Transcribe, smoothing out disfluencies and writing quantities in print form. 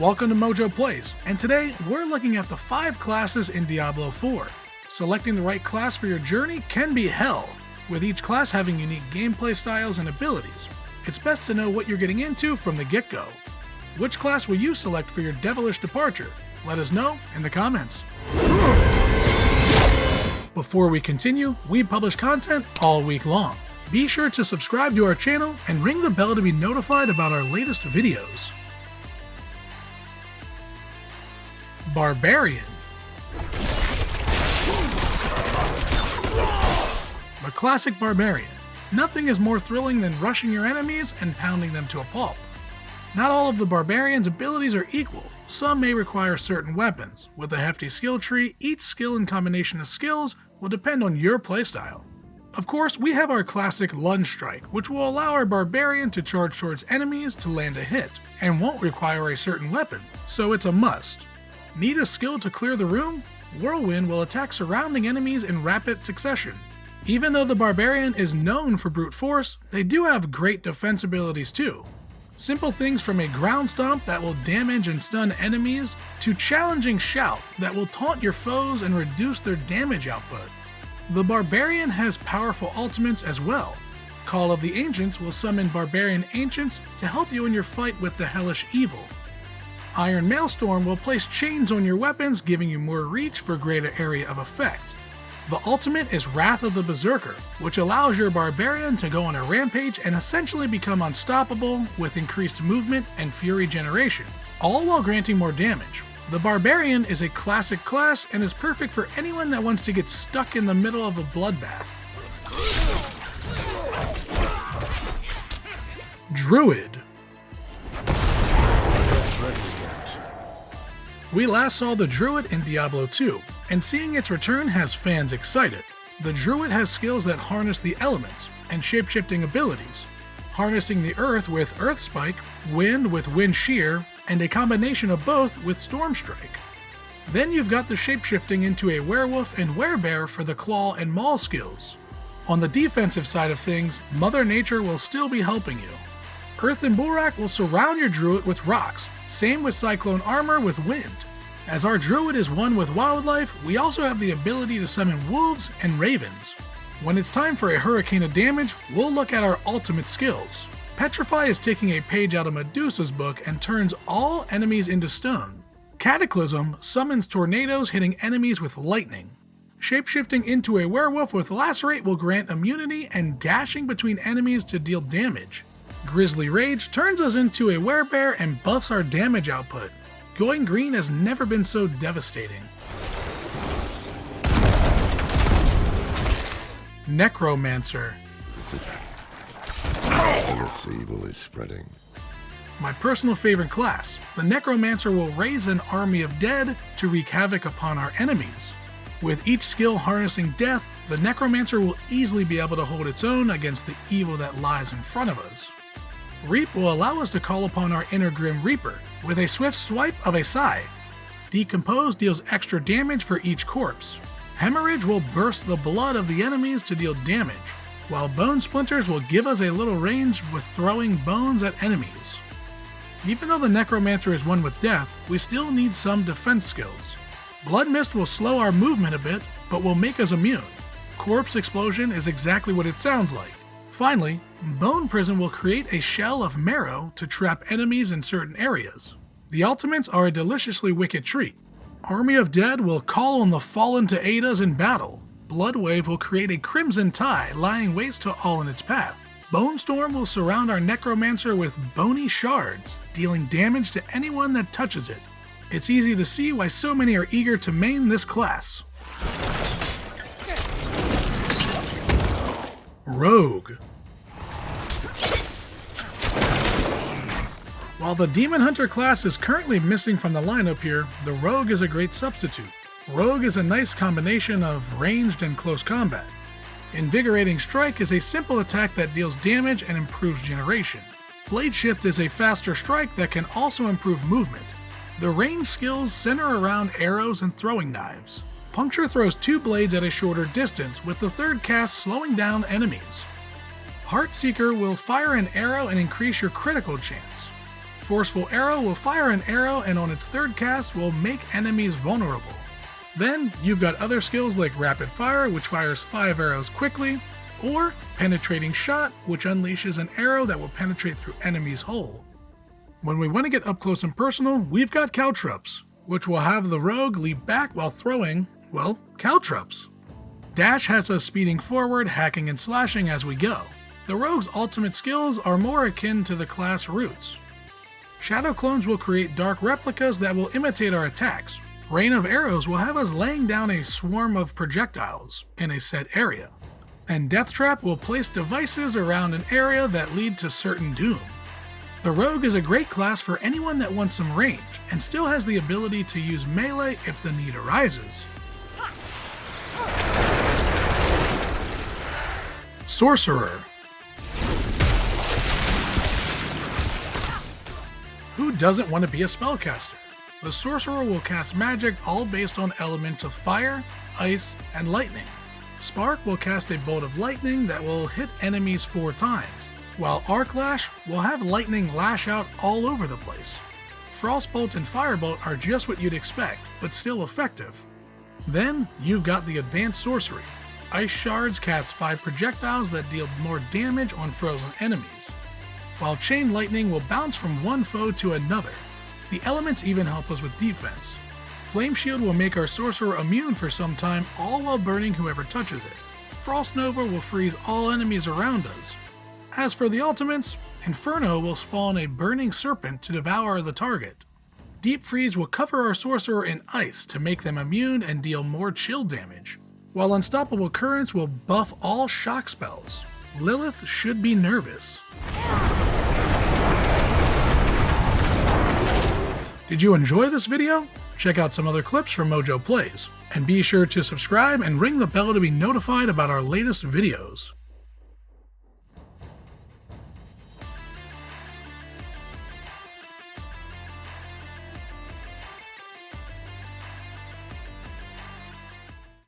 welcome to MojoPlays, and today we're looking at the 5 classes in Diablo IV. Selecting the right class for your journey can be hell, with each class having unique gameplay styles and abilities. It's best to know what you're getting into from the get-go. Which class will you select for your devilish departure? Let us know in the comments. Before we continue, we publish content all week long. Be sure to subscribe to our channel and ring the bell to be notified about our latest videos. Barbarian. The classic Barbarian. Nothing is more thrilling than rushing your enemies and pounding them to a pulp. Not all of the Barbarian's abilities are equal. Some may require certain weapons. With a hefty skill tree, each skill and combination of skills will depend on your playstyle. Of course, we have our classic Lunge Strike, which will allow our Barbarian to charge towards enemies to land a hit, and won't require a certain weapon, so it's a must. Need a skill to clear the room? Whirlwind will attack surrounding enemies in rapid succession. Even though the Barbarian is known for brute force, they do have great defense abilities too. Simple things from a ground stomp that will damage and stun enemies, to challenging shout that will taunt your foes and reduce their damage output. The Barbarian has powerful ultimates as well. Call of the Ancients will summon Barbarian Ancients to help you in your fight with the hellish evil. Iron Maelstrom will place chains on your weapons, giving you more reach for greater area of effect. The ultimate is Wrath of the Berserker, which allows your Barbarian to go on a rampage and essentially become unstoppable with increased movement and fury generation, all while granting more damage. The Barbarian is a classic class and is perfect for anyone that wants to get stuck in the middle of a bloodbath. Druid. We last saw the Druid in Diablo II, and seeing its return has fans excited. The Druid has skills that harness the elements, and shapeshifting abilities, harnessing the earth with Earth Spike, wind with Wind Shear, and a combination of both with Storm Strike. Then you've got the shapeshifting into a werewolf and werebear for the claw and maul skills. On the defensive side of things, Mother Nature will still be helping you. Earth and Burak will surround your Druid with rocks, same with Cyclone Armor with wind. As our Druid is one with wildlife, we also have the ability to summon wolves and ravens. When it's time for a hurricane of damage, we'll look at our ultimate skills. Petrify is taking a page out of Medusa's book and turns all enemies into stone. Cataclysm summons tornadoes hitting enemies with lightning. Shapeshifting into a werewolf with Lacerate will grant immunity and dashing between enemies to deal damage. Grizzly Rage turns us into a werebear and buffs our damage output. Going green has never been so devastating. Necromancer. This evil is spreading. My personal favorite class, the Necromancer will raise an army of dead to wreak havoc upon our enemies. With each skill harnessing death, the Necromancer will easily be able to hold its own against the evil that lies in front of us. Reap will allow us to call upon our inner Grim Reaper with a swift swipe of a scythe. Decompose deals extra damage for each corpse. Hemorrhage will burst the blood of the enemies to deal damage, while Bone Splinters will give us a little range with throwing bones at enemies. Even though the Necromancer is one with death, we still need some defense skills. Blood Mist will slow our movement a bit, but will make us immune. Corpse Explosion is exactly what it sounds like. Finally, Bone Prison will create a shell of marrow to trap enemies in certain areas. The ultimates are a deliciously wicked treat. Army of Dead will call on the fallen to aid us in battle. Blood Wave will create a crimson tide lying waste to all in its path. Bone Storm will surround our Necromancer with bony shards, dealing damage to anyone that touches it. It's easy to see why so many are eager to main this class. Rogue. While the Demon Hunter class is currently missing from the lineup here, the Rogue is a great substitute. Rogue is a nice combination of ranged and close combat. Invigorating Strike is a simple attack that deals damage and improves generation. Blade Shift is a faster strike that can also improve movement. The range skills center around arrows and throwing knives. Puncture throws 2 blades at a shorter distance, with the third cast slowing down enemies. Heartseeker will fire an arrow and increase your critical chance. Forceful Arrow will fire an arrow and on its third cast will make enemies vulnerable. Then you've got other skills like Rapid Fire, which fires 5 arrows quickly, or Penetrating Shot, which unleashes an arrow that will penetrate through enemies' hull. When we want to get up close and personal, we've got Caltrops, which will have the rogue leap back while throwing, well, Caltrops. Dash has us speeding forward, hacking and slashing as we go. The rogue's ultimate skills are more akin to the class roots. Shadow Clones will create dark replicas that will imitate our attacks. Rain of Arrows will have us laying down a swarm of projectiles in a set area. And Death Trap will place devices around an area that lead to certain doom. The Rogue is a great class for anyone that wants some range and still has the ability to use melee if the need arises. Sorcerer. Who doesn't want to be a spellcaster? The Sorcerer will cast magic all based on elements of fire, ice, and lightning. Spark will cast a bolt of lightning that will hit enemies 4 times, while Arc Lash will have lightning lash out all over the place. Frostbolt and Firebolt are just what you'd expect, but still effective. Then you've got the Advanced Sorcery. Ice Shards cast 5 projectiles that deal more damage on frozen enemies, while Chain Lightning will bounce from one foe to another. The elements even help us with defense. Flame Shield will make our Sorcerer immune for some time, all while burning whoever touches it. Frost Nova will freeze all enemies around us. As for the ultimates, Inferno will spawn a burning serpent to devour the target. Deep Freeze will cover our Sorcerer in ice to make them immune and deal more chill damage, while Unstoppable Currents will buff all shock spells. Lilith should be nervous. Did you enjoy this video? Check out some other clips from MojoPlays, and be sure to subscribe and ring the bell to be notified about our latest videos.